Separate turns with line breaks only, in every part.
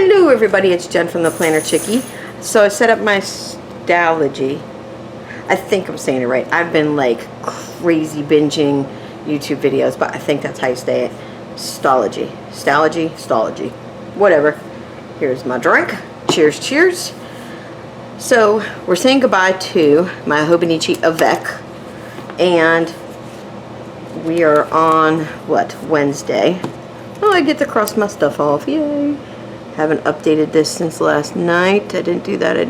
Hello everybody, it's Jen from the Planner Chickie. So I set up my Stology. I think I'm saying it right. I've been like crazy binging YouTube videos, but I think that's how you say it. Stology. Stology. Whatever. Here's my drink. Cheers, cheers. So we're saying goodbye to my Hobonichi Avec, and we are on, what, Wednesday. Oh, I get to cross my stuff off. Yay. Haven't updated this since last night. I didn't do that. I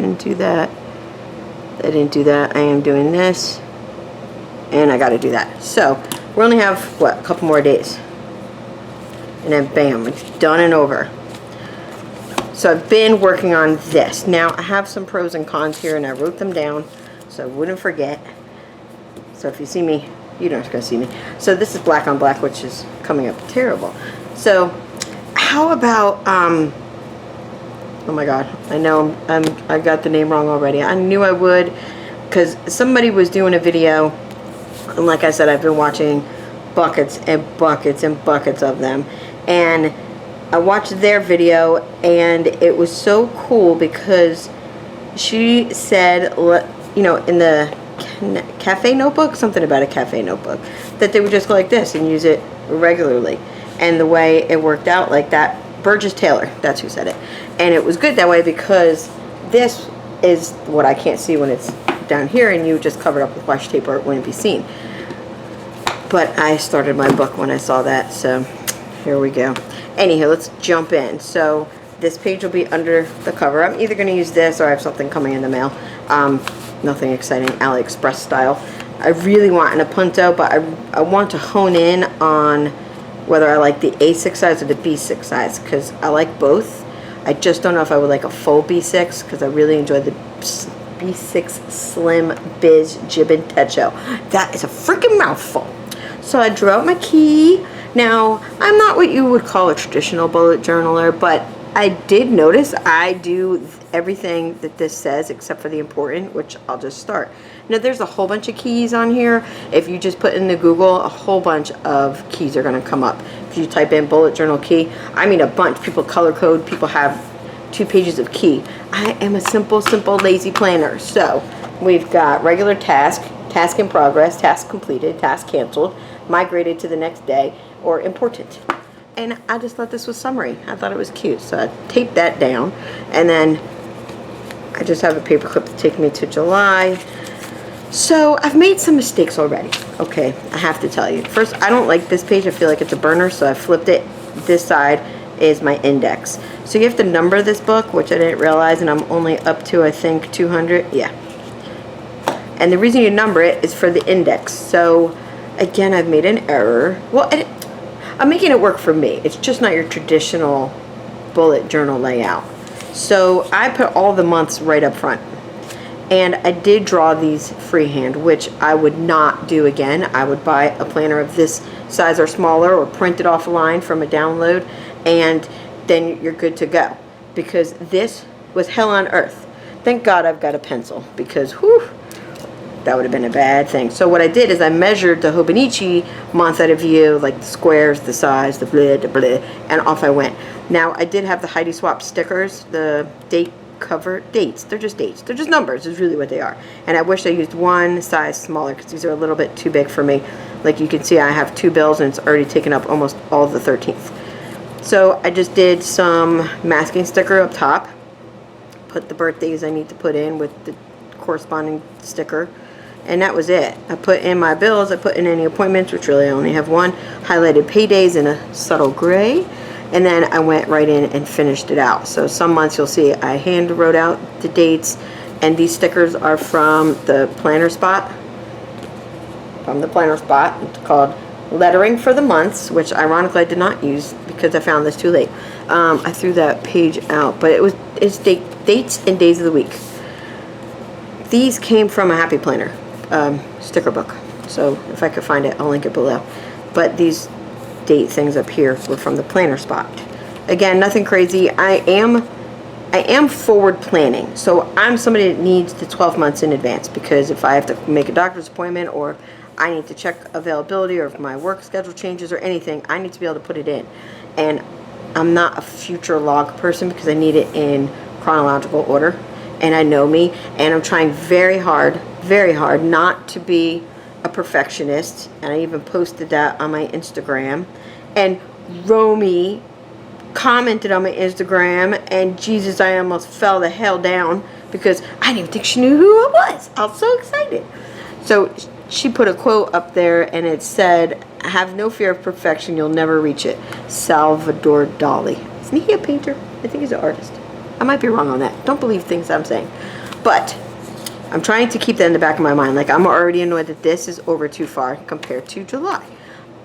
am doing this. And I got to do that. So, we only have, what, a couple more days. And then bam, it's done and over. So I've been working on this. Now, I have some pros and cons here, and I wrote them down so I wouldn't forget. So if you see me, you're not going to see me. So this is black on black, which is coming up terrible. So, how about, oh my god, I know I got the name wrong already. I knew I would, because somebody was doing a video, and like I said, I've been watching buckets and buckets and buckets of them, and I watched their video, and it was so cool because she said, you know, in the cafe notebook, something about a cafe notebook, that they would just go like this and use it regularly. And the way it worked out like that, Burgess Taylor, that's who said it. And it was good that way because this is what I can't see when it's down here, and you just cover it up with washi tape or it wouldn't be seen. But I started my book when I saw that, so here we go. Anyhow, let's jump in. So this page will be under the cover. I'm either going to use this or I have something coming in the mail. Nothing exciting, AliExpress style. I really want an Apunto, but I want to hone in on whether I like the A6 size or the B6 size, because I like both. I just don't know if I would like a full B6, because I really enjoy the B6 Slim Biz Jibbin Techo. That is a freaking mouthful. So I drew out my key. Now, I'm not what you would call a traditional bullet journaler, but I did notice I do everything that this says except for the important, which I'll just start. Now, there's a whole bunch of keys on here. If you just put in the Google, a whole bunch of keys are going to come up. If you type in bullet journal key, I mean a bunch. People color code. People have 2 pages of key. I am a simple, lazy planner. So we've got regular task, task in progress, task completed, task canceled, migrated to the next day, or important. And I just thought this was summary. I thought it was cute. So I taped that down. And then I just have a paper clip to take me to July. So I've made some mistakes already. Okay, I have to tell you. First, I don't like this page. I feel like it's a burner, so I flipped it. This side is my index. So you have to number this book, which I didn't realize, and I'm only up to, I think, 200. Yeah. And the reason you number it is for the index. So, again, I've made an error. Well, I'm making it work for me. It's just not your traditional bullet journal layout. So I put all the months right up front. And I did draw these freehand, which I would not do again. I would buy a planner of this size or smaller, or print it off a line from a download, and then you're good to go. Because this was hell on earth. Thank God I've got a pencil, because whew, that would have been a bad thing. So what I did is I measured the Hobonichi month at a view, like the squares, the size, the blah, and off I went. Now, I did have the Heidi Swap stickers, the date cover dates. They're just dates. They're just numbers is really what they are. And I wish I used one size smaller, because these are a little bit too big for me. Like you can see, I have 2 bills, and it's already taken up almost all of the 13th. So I just did some masking sticker up top. Put the birthdays I need to put in with the corresponding sticker. And that was it. I put in my bills, I put in any appointments, which really I only have one, highlighted paydays in a subtle gray, and then I went right in and finished it out. So some months you'll see I hand wrote out the dates, and these stickers are from the planner spot. It's called Lettering for the Months, which ironically I did not use because I found this too late. I threw that page out, but it's dates and days of the week. These came from a Happy Planner sticker book, so if I could find it, I'll link it below. But these date things up here were from the planner spot. Again, nothing crazy. I am forward planning, so I'm somebody that needs the 12 months in advance, because if I have to make a doctor's appointment, or I need to check availability, or if my work schedule changes or anything, I need to be able to put it in. And I'm not a future log person because I need it in chronological order, and I know me, and I'm trying very hard not to be a perfectionist, and I even posted that on my Instagram, and Romy commented on my Instagram, and Jesus, I almost fell the hell down because I didn't even think she knew who I was. I was so excited. So she put a quote up there, and it said, "Have no fear of perfection, you'll never reach it." Salvador Dali. Isn't he a painter? I think he's an artist. I might be wrong on that. Don't believe things I'm saying. But I'm trying to keep that in the back of my mind. Like, I'm already annoyed that this is over too far compared to July.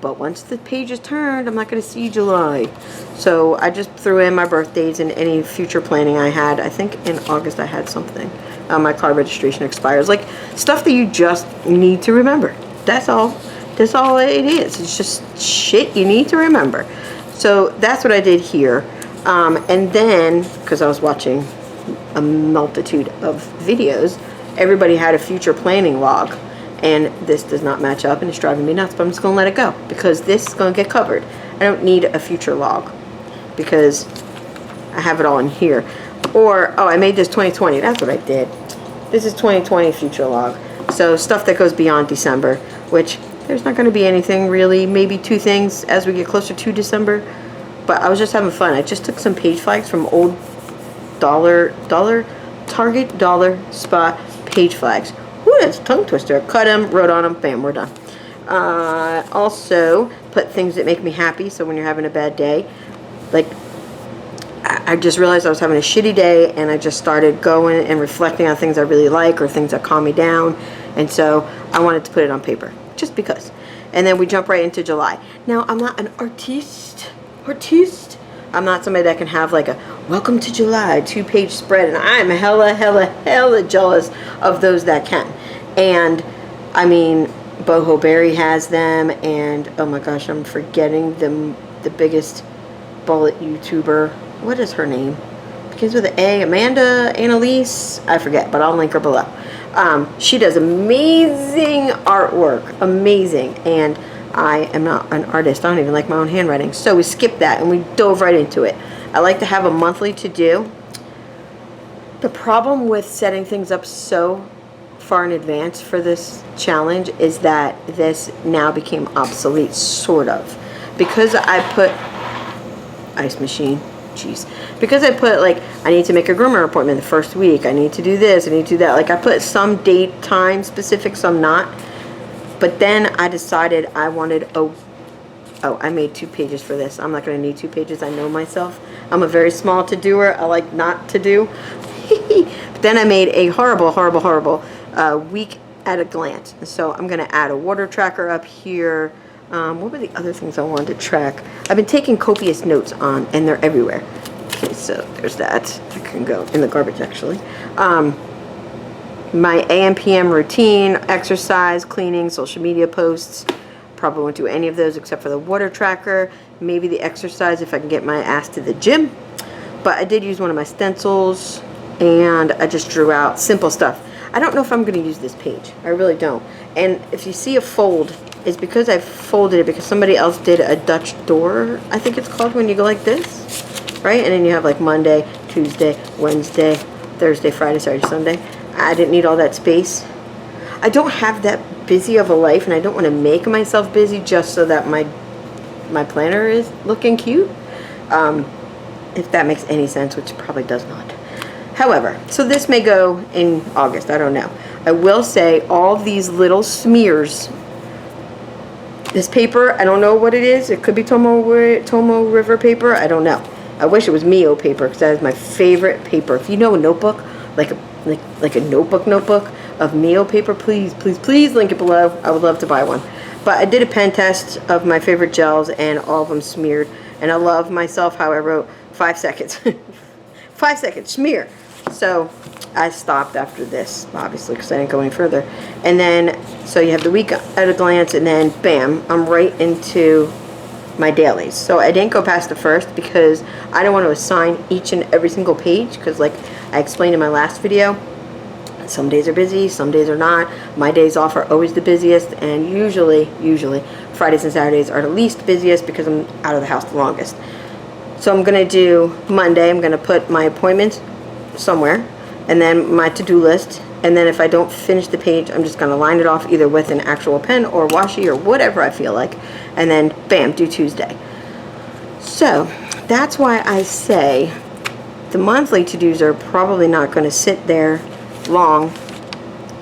But once the page is turned, I'm not going to see July. So I just threw in my birthdays and any future planning I had. I think in August I had something. My car registration expires. Like, stuff that you just need to remember. That's all. That's all it is. It's just shit you need to remember. So that's what I did here. And then, because I was watching a multitude of videos, everybody had a future planning log. And this does not match up, and it's driving me nuts, but I'm just going to let it go because this is going to get covered. I don't need a future log because I have it all in here. Or, oh, I made this 2020. That's what I did. This is 2020 future log. So stuff that goes beyond December, which there's not going to be anything really, maybe 2 things as we get closer to December. But I was just having fun. I just took some page flags from old Target dollar spot page flags. Ooh, that's a tongue twister. Cut them, wrote on them, bam, we're done. Also, put things that make me happy. So when you're having a bad day, like, I just realized I was having a shitty day, and I just started going and reflecting on things I really like or things that calm me down. And so I wanted to put it on paper, just because. And then we jump right into July. Now, I'm not an artiste. I'm not somebody that can have like a welcome to July 2-page spread, and I'm hella jealous of those that can. And I mean, Boho Berry has them, and oh my gosh, I'm forgetting them. The biggest bullet YouTuber, what is her name? Begins with an A. Amanda, Annalise, I forget, but I'll link her below. She does amazing artwork, amazing, and I am not an artist. I don't even like my own handwriting. So we skipped that and we dove right into it. I like to have a monthly to do. The problem with setting things up so far in advance for this challenge is that this now became obsolete, sort of. Because I put ice machine, jeez. Because I put, like, I need to make a groomer appointment the first week. I need to do this, I need to do that. Like, I put some date, time specific, some not. But then I decided I wanted, I made 2 pages for this. I'm not going to need 2 pages. I know myself. I'm a very small to-doer. I like not to do. But then I made a horrible week at a glance. And so I'm going to add a water tracker up here. What were the other things I wanted to track? I've been taking copious notes on, and they're everywhere. Okay, so there's that. That can go in the garbage, actually. My AM PM routine, exercise, cleaning, social media posts. Probably won't do any of those except for the water tracker. Maybe the exercise if I can get my ass to the gym. But I did use one of my stencils, and I just drew out simple stuff. I don't know if I'm going to use this page. I really don't. And if you see a fold, it's because I folded it because somebody else did a Dutch door, I think it's called, when you go like this, right? And then you have like Monday, Tuesday, Wednesday, Thursday, Friday, Saturday, Sunday. I didn't need all that space. I don't have that busy of a life, and I don't want to make myself busy just so that my planner is looking cute. If that makes any sense, which probably does not. However, so this may go in August, I don't know. I will say all these little smears, this paper, I don't know what it is. It could be Tomo River paper, I don't know. I wish it was Mio paper because that is my favorite paper. If you know a notebook, like a notebook of Mio paper, please link it below. I would love to buy one. But I did a pen test of my favorite gels, and all of them smeared. And I love myself how I wrote 5 seconds. 5 seconds, smear. So I stopped after this, obviously, because I didn't go any further. And then, so you have the week at a glance, and then bam, I'm right into my dailies. So I didn't go past the first because I don't want to assign each and every single page, because like I explained in my last video, some days are busy, some days are not. My days off are always the busiest, and usually Fridays and Saturdays are the least busiest because I'm out of the house the longest. So I'm going to do Monday, I'm going to put my appointments somewhere, and then my to-do list, and then if I don't finish the page, I'm just going to line it off either with an actual pen or washi or whatever I feel like, and then bam, do Tuesday. So that's why I say the monthly to-dos are probably not going to sit there long,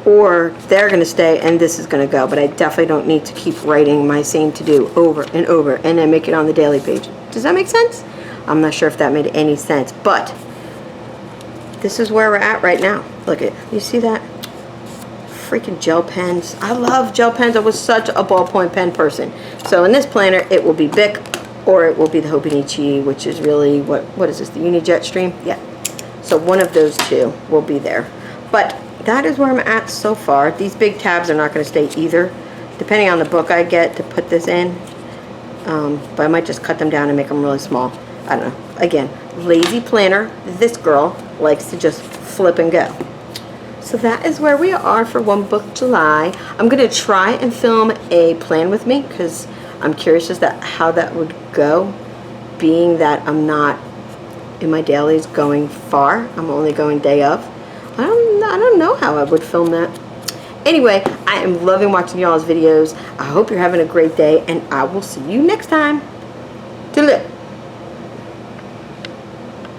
or they're going to stay and this is going to go, but I definitely don't need to keep writing my same to-do over and over and then make it on the daily page. Does that make sense? I'm not sure if that made any sense, but this is where we're at right now. Look at, you see that? Freaking gel pens. I love gel pens. I was such a ballpoint pen person. So in this planner, it will be Bic or it will be the Hobonichi, which is really, what is this, the Unijet Stream? Yeah. So one of those two will be there. But that is where I'm at so far. These big tabs are not going to stay either, depending on the book I get to put this in. But I might just cut them down and make them really small. I don't know. Again, lazy planner. This girl likes to just flip and go. So that is where we are for One Book July. I'm going to try and film a plan with me because I'm curious as to how that would go, being that I'm not in my dailies going far. I'm only going day of. I don't know how I would film that. Anyway, I am loving watching y'all's videos. I hope you're having a great day, and I will see you next time. Toodaloo.